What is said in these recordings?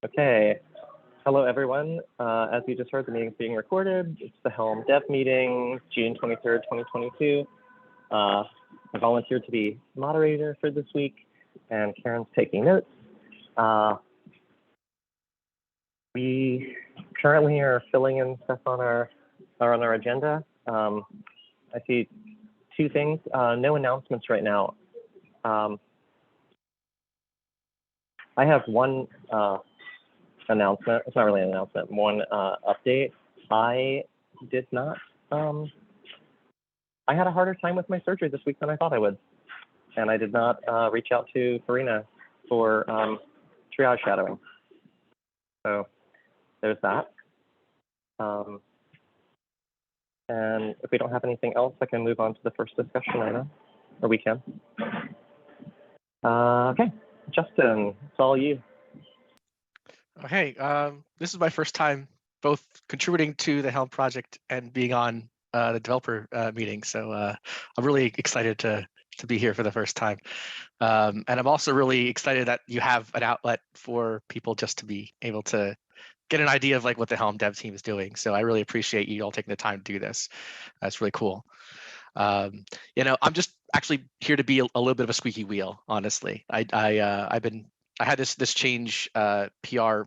Okay. Hello, everyone. As you just heard, the meeting is being recorded. It's the Helm Dev meeting, June 23rd, 2022. I volunteered to be moderator for this week, and Karen's taking notes. We currently are filling in stuff on our agenda. I see two things. No announcements right now. I have one announcement. It's not really an announcement. One update. I did not. I had a harder time with my surgery this week than I thought I would, and I did not reach out to Farina for triage shadowing. So there's that. And if we don't have anything else, I can move on to the first discussion item, or we can. Okay, Justin, it's all you. Hey, this is my first time both contributing to the Helm project and being on the developer meeting. So I'm really excited to be here for the first time. And I'm also really excited that you have an outlet for people just to be able to get an idea of like what the Helm dev team is doing. So I really appreciate you all taking the time to do this. That's really cool. I'm just actually here to be a little bit of a squeaky wheel, honestly. I had this change PR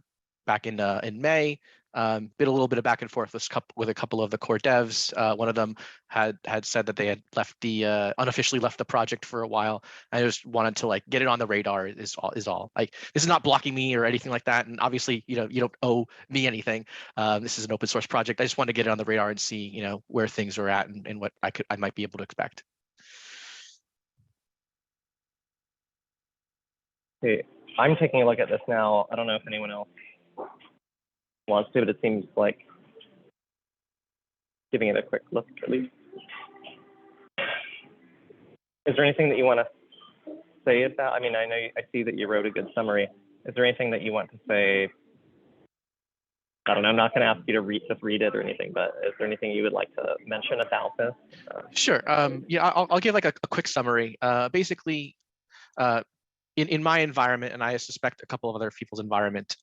back in May. Been a little bit of back and forth with a couple of the core devs. One of them had said that they had left unofficially left the project for a while. I just wanted to like get it on the radar. Is all. Like, this is not blocking me or anything like that. And obviously, you don't owe me anything. This is an open source project. I just wanted to get it on the radar and see where things are at and what I might be able to expect. Okay, I'm taking a look at this now. I don't know if anyone else wants to, but it seems like giving it a quick look at least. Is there anything that you want to say about? I mean, I see that you wrote a good summary. Is there anything that you want to say? I don't know. I'm not going to ask you to just read it or anything, but is there anything you would like to mention about this? Sure. Yeah, I'll give like a quick summary. Basically, in my environment, and I suspect a couple of other people's environment,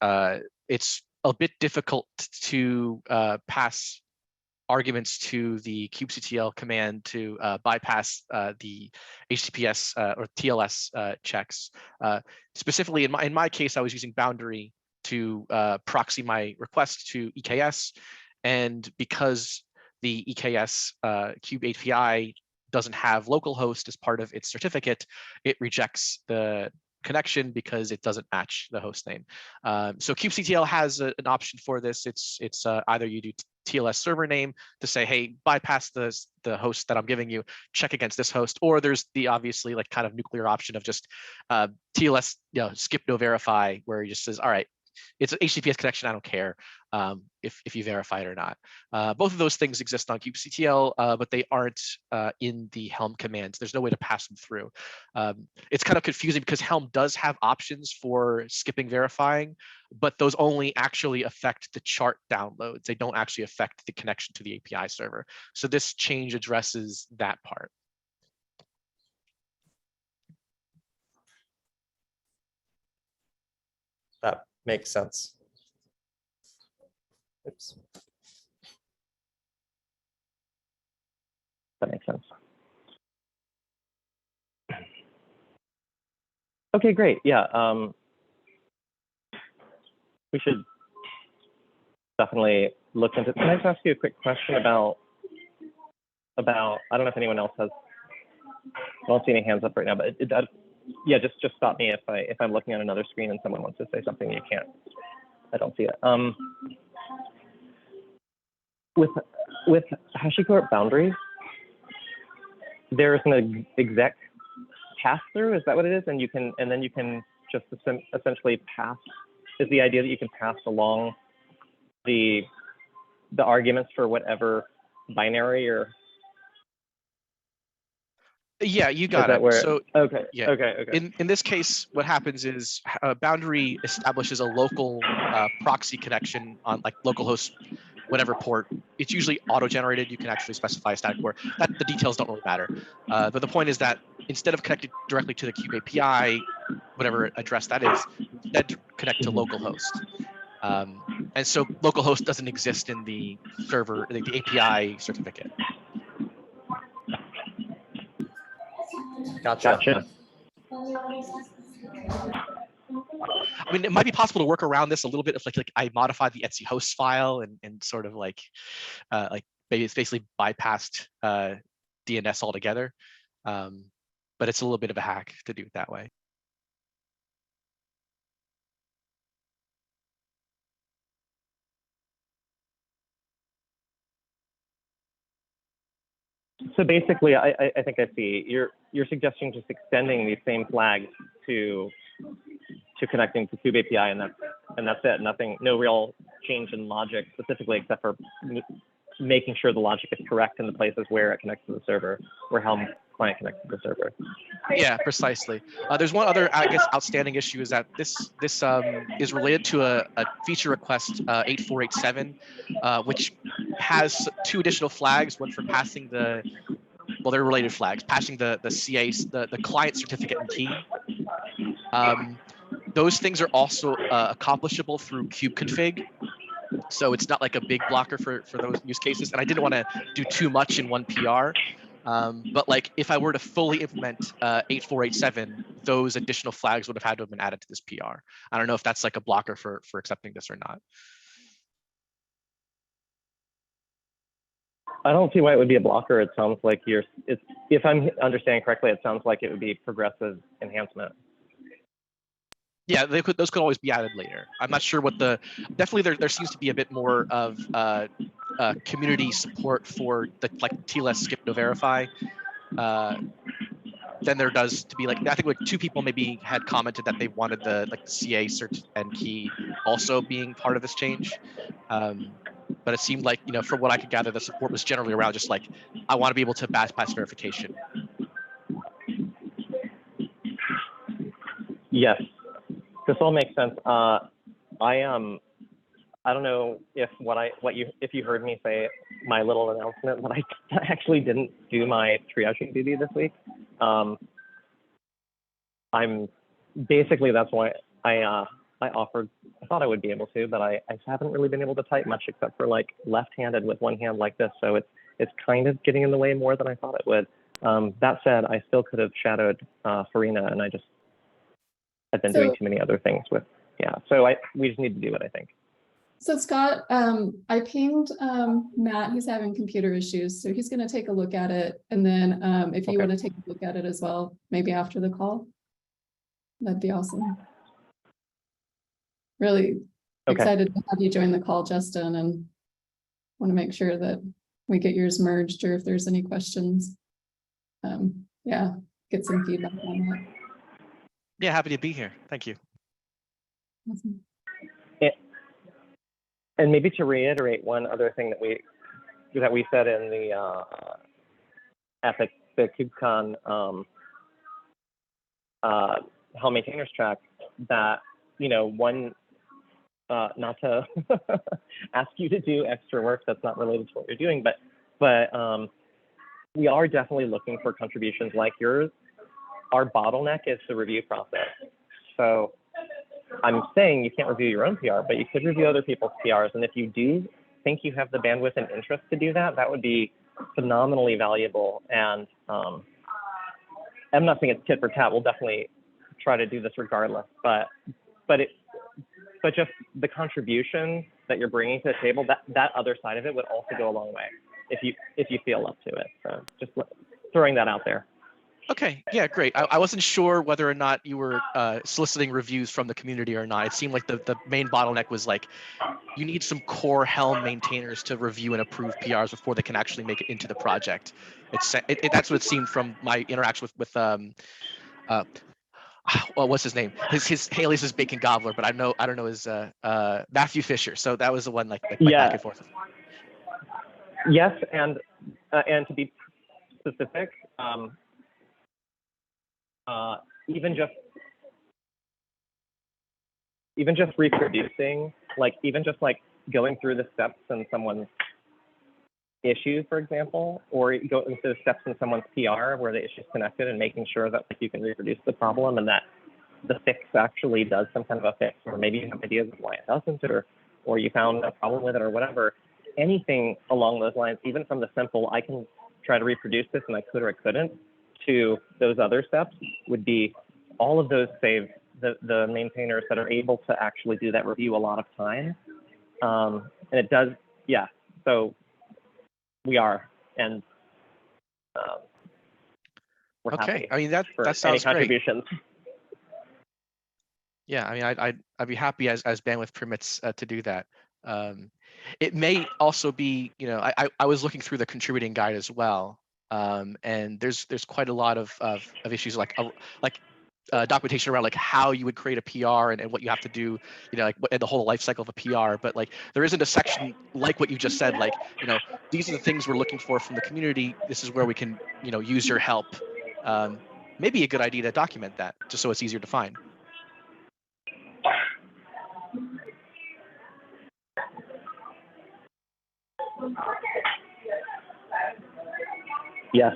it's a bit difficult to pass arguments to the kubectl command to bypass the HTTPS or TLS checks. Specifically, in my case, I was using Boundary to proxy my request to EKS, and because the EKS Kube API doesn't have localhost as part of its certificate, it rejects the connection because it doesn't match the host name. So kubectl has an option for this. It's either you do TLS server name to say, hey, bypass the host that I'm giving you, check against this host, or there's the obviously like kind of nuclear option of just TLS skip no verify, where it just says, all right, it's an HTTPS connection, I don't care if you verify it or not. Both of those things exist on kubectl, but they aren't in the Helm commands. There's no way to pass them through. It's kind of confusing because Helm does have options for skipping verifying, but those only actually affect the chart downloads. They don't actually affect the connection to the API server. So this change addresses that part. That makes sense. Oops. That makes sense. Okay, great. Yeah, we should definitely look into. Can I just ask you a quick question about? I don't know if anyone else has. I don't see any hands up right now, but yeah, just stop me if I'm looking at another screen and someone wants to say something. You can't. I don't see it. With HashiCorp Boundary, there's an exec pass-through. Is that what it is? And then you can just essentially pass. Is the idea that you can pass along the arguments for whatever binary or? Yeah, you got it. So okay. Yeah. Okay. In this case, what happens is Boundary establishes a local proxy connection on like localhost whatever port. It's usually auto-generated. You can actually specify a static port. The details don't really matter. But the point is that instead of connecting directly to the Kube API, whatever address that is, instead connect to localhost. And so localhost doesn't exist in the server, the API certificate. Gotcha. I mean, it might be possible to work around this a little bit if like I modified the etc host file and sort of like basically bypassed DNS altogether. But it's a little bit of a hack to do it that way. So basically, I think I see you're suggesting just extending these same flags to connecting to Kube API, and that's it. Nothing, no real change in logic specifically, except for making sure the logic is correct in the places where it connects to the server, where Helm client connects to the server. Yeah, precisely. There's one other, I guess, outstanding issue is that this is related to a feature request 8487, which has 2 additional flags, one for passing the, well, they're related flags, passing the CA, the client certificate and key. Those things are also accomplishable through kubeconfig. So it's not like a big blocker for those use cases. And I didn't want to do too much in one PR. But like if I were to fully implement 8487, those additional flags would have had to have been added to this PR. I don't know if that's like a blocker for accepting this or not. I don't see why it would be a blocker. It sounds like if I'm understanding correctly, it sounds like it would be progressive enhancement. Yeah, those could always be added later. I'm not sure what definitely there seems to be a bit more of community support for the like TLS skip no verify than there does to be like, I think like 2 people maybe had commented that they wanted the CA cert and key also being part of this change. But it seemed like, you know, from what I could gather, the support was generally around just like, I want to be able to pass verification. Yes, this all makes sense. I don't know if if you heard me say my little announcement, but I actually didn't do my triaging duty this week. I'm basically, that's why I offered. I thought I would be able to, but I haven't really been able to type much except for like left-handed with one hand like this. So it's kind of getting in the way more than I thought it would. That said, I still could have shadowed Farina, and I've been doing too many other things with, yeah. So we just need to do it, I think. So Scott, I pinged Matt. He's having computer issues, so he's going to take a look at it. And then if you want to take a look at it as well, maybe after the call, that'd be awesome. Really excited to have you join the call, Justin, and want to make sure that we get yours merged, or if there's any questions, yeah, get some feedback on that. Yeah, happy to be here. Thank you. Awesome. And maybe to reiterate one other thing that we said in the at the KubeCon Helm maintainers track, that, you know, one, not to ask you to do extra work that's not related to what you're doing, but we are definitely looking for contributions like yours. Our bottleneck is the review process. So I'm saying you can't review your own PR, but you could review other people's PRs. And if you do think you have the bandwidth and interest to do that, that would be phenomenally valuable. And I'm not saying it's tit for tat. We'll definitely try to do this regardless. But just the contribution that you're bringing to the table, that other side of it would also go a long way if you feel up to it. So just throwing that out there. Okay, yeah, great. I wasn't sure whether or not you were soliciting reviews from the community or not. It seemed like the main bottleneck was like, you need some core Helm maintainers to review and approve PRs before they can actually make it into the project. That's what it seemed from my interaction with well, what's his name? His Haley's is Bacon Gobbler, but I don't know his Matthew Fisher. So that was the one like yeah. back and forth. Yes, and to be specific, even just reproducing, even just going through the steps in someone's issue, for example, or go into the steps in someone's PR where the issue is connected, and making sure that you can reproduce the problem, and that the fix actually does some kind of a fix, or maybe you have ideas of why it doesn't, or you found a problem with it or whatever. Anything along those lines, even from the simple, I can try to reproduce this and I could or I couldn't, to those other steps would be, all of those save the maintainers that are able to actually do that review a lot of time. And it does, yeah, so we are, and we're Okay, happy I mean, that for any sounds great. contributions. Yeah, I mean, I'd be happy as bandwidth permits to do that. It may also be, you know, I was looking through the contributing guide as well, and there's quite a lot of issues like documentation around like how you would create a PR and what you have to do, you know, like the whole life cycle of a PR. But like there isn't a section like what you just said, like, you know, these are the things we're looking for from the community. This is where we can, you know, use your help. Maybe a good idea to document that just so it's easier to find. Yes.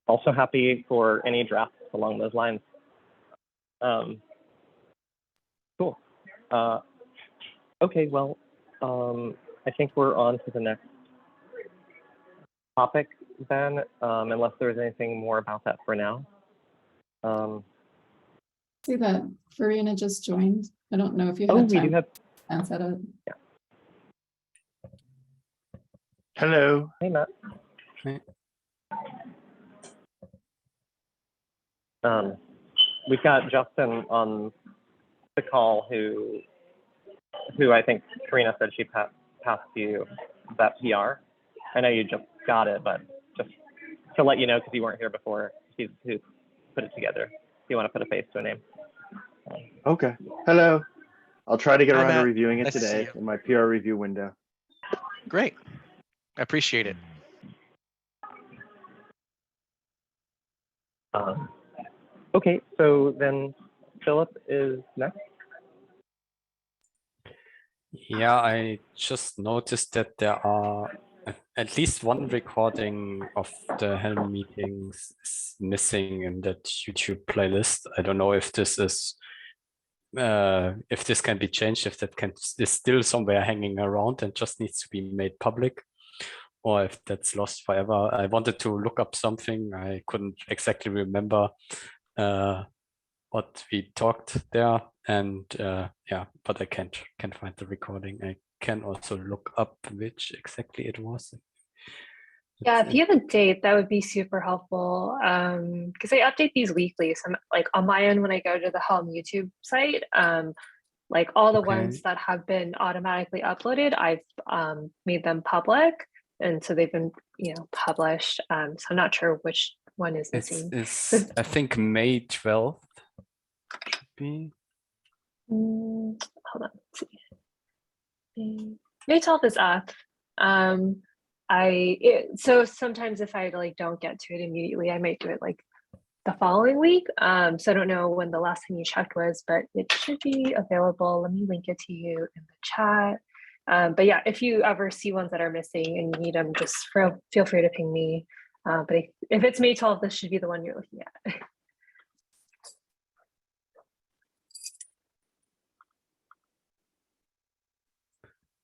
Also happy for any drafts along those lines. Cool. Okay, well, I think we're on to the next topic then, unless there's anything more about that for now. See that Farina just joined. I don't know if you Oh, had we time do have, to answer it. Hello. hey, Matt. Hey. We've got Justin on the call who I think Karina said she passed you that PR. I know you just got it, but just to let you know, because you weren't here before, he's who put it together. If you want to put a face to a name. Okay. Hello. I'll try to get Hi, around to Matt. reviewing it Nice to see today you. in my PR review window. Great. I appreciate it. Okay, so then Philip is next. Yeah, I just noticed that there are at least one recording of the Helm meetings is missing in that YouTube playlist. I don't know if this is if this can be changed, if that is still somewhere hanging around and just needs to be made public, or if that's lost forever. I wanted to look up something. I couldn't exactly remember what we talked there, and yeah, but I can't find the recording. I can also look up which exactly it was. Yeah, if you have a date, that would be super helpful. Because I update these weekly. So I'm, like on my end, when I go to the Helm YouTube site, like all the ones that have been automatically uploaded, I've made them public, and so they've been, you know, published. So I'm not sure which one is missing. It's I think May 12th should be. Hold on, let's see. May 12th is up. So sometimes if I like don't get to it immediately, I might do it like the following week. So I don't know when the last time you checked was, but it should be available. Let me link it to you in the chat. But yeah, if you ever see ones that are missing and you need them, just feel free to ping me. But if it's May 12th, this should be the one you're looking at.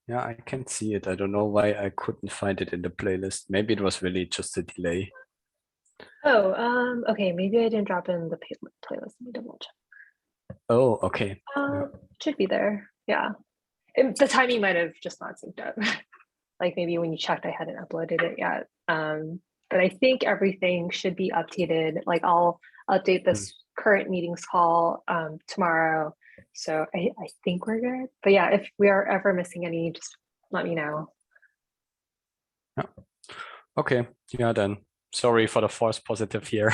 Yeah, I can see it. I don't know why I couldn't find it in the playlist. Maybe it was really just a delay. Oh, okay. Maybe I didn't drop it in the playlist. Let me double check. Oh, okay. Should be there. Yeah. The timing might have just not synced up. Like maybe when you checked, I hadn't uploaded it yet. But I think everything should be updated. Like I'll update this current meetings call tomorrow. So I think we're good. But yeah, if we are ever missing any, just let me know. Yeah. Okay. Yeah, then. Sorry for the false positive here.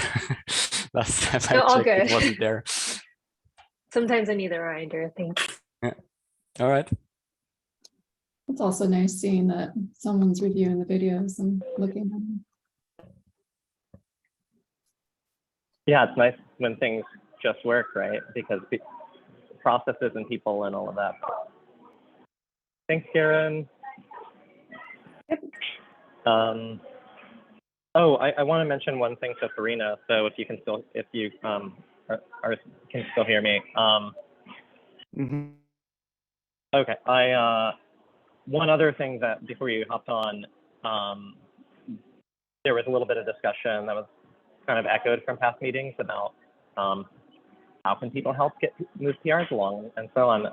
Last time I all checked, good. it wasn't there. Sometimes I need a reminder. Thanks. Yeah. All right. It's also nice seeing that someone's reviewing the videos and looking at them. Yeah, it's nice when things just work, right? Because processes and people and all of that. Thanks, Karen. Oh, I want to mention one thing to Farina. So if you can still, if you can still hear me. Okay. One other thing that before you hopped on, there was a little bit of discussion that was kind of echoed from past meetings about how can people help move PRs along and so on.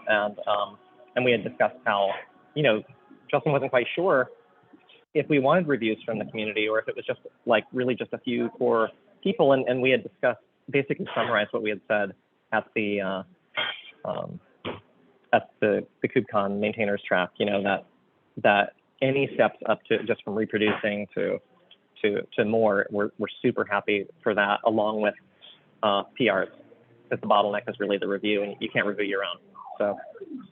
And we had discussed how, you know, Justin wasn't quite sure if we wanted reviews from the community or if it was just like really just a few core people. And we had discussed, basically summarized what we had said at the KubeCon maintainers track, you know, that any steps up to just from reproducing to more, we're super happy for that, along with PRs. Because the bottleneck is really the review, and you can't review your own. So,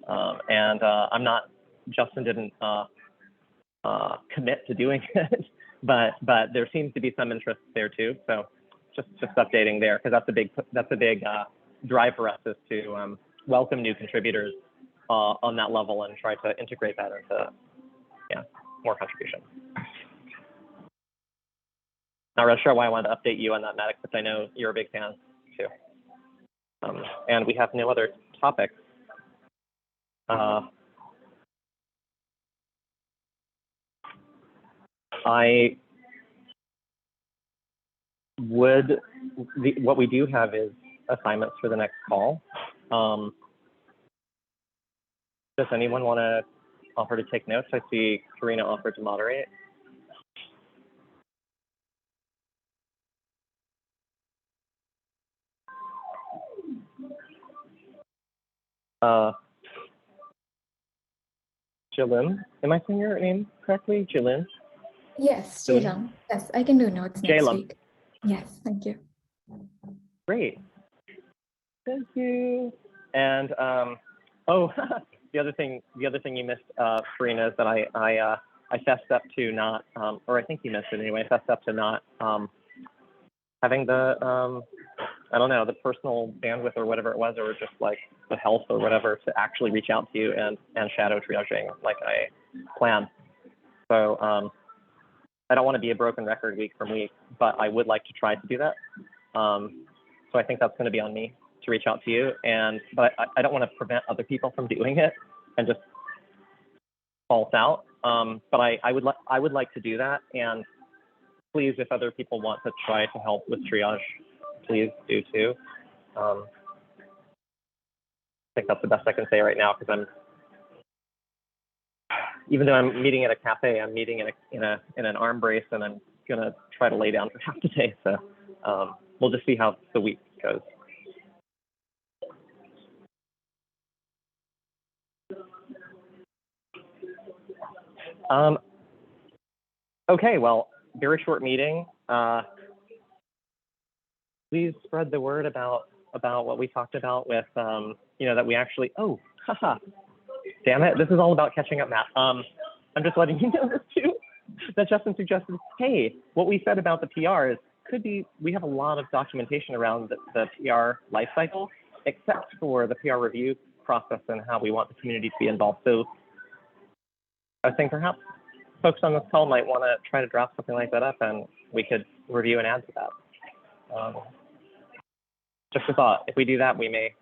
I'm not, Justin didn't commit to doing it, but there seems to be some interest there too. So just updating there, because that's a big drive for us, is to welcome new contributors on that level and try to integrate that into more contribution. Not really sure why I wanted to update you on that, Maddox, but I know you're a big fan too. And we have no other topics. What we do have is assignments for the next call. Does anyone want to offer to take notes? I see Karina offered to moderate. Jilin, am I saying your name correctly? Jilin? Yes, Jalem. Yes, I can do notes next Jalem. week. Yes, thank you. Great. Thank you. And oh, the other thing you missed, Farina, is that I fessed up to not, or I think you missed it anyway. I fessed up to not having the I don't know, the personal bandwidth or whatever it was, or just like the health or whatever, to actually reach out to you and shadow triaging like I planned. So I don't want to be a broken record week from week, but I would like to try to do that. So I think that's going to be on me to reach out to you, but I don't want to prevent other people from doing it and just false out. But I would like to do that, and please, if other people want to try to help with triage, please do too. I think that's the best I can say right now, because even though I'm meeting at a cafe, I'm meeting in an arm brace, and I'm gonna try to lay down for half the day. So we'll just see how the week goes. Okay, well, very short meeting. Please spread the word about what we talked about with, you know, that we actually, oh, haha, damn it, this is all about catching up, Matt. I'm just letting you know this too, that Justin suggested, hey, what we said about the PRs could be, we have a lot of documentation around the PR lifecycle, except for the PR review process and how we want the community to be involved. So I was saying perhaps folks on this call might want to try to draft something like that up, and we could review and add to that. Just a thought, if we do that, we may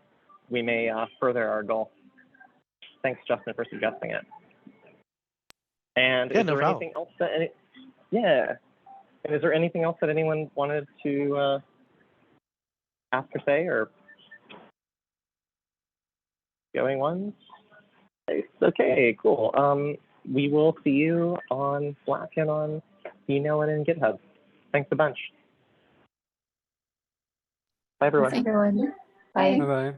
further our goal. Thanks, Justin, for suggesting it. And Yeah, is no there problem. anything else that and is there anything else that anyone wanted to ask or say, or going once? Okay, cool. We will see you on Slack and on email and in GitHub. Thanks a bunch. Bye, everyone. Thanks, everyone. Bye. Bye-bye.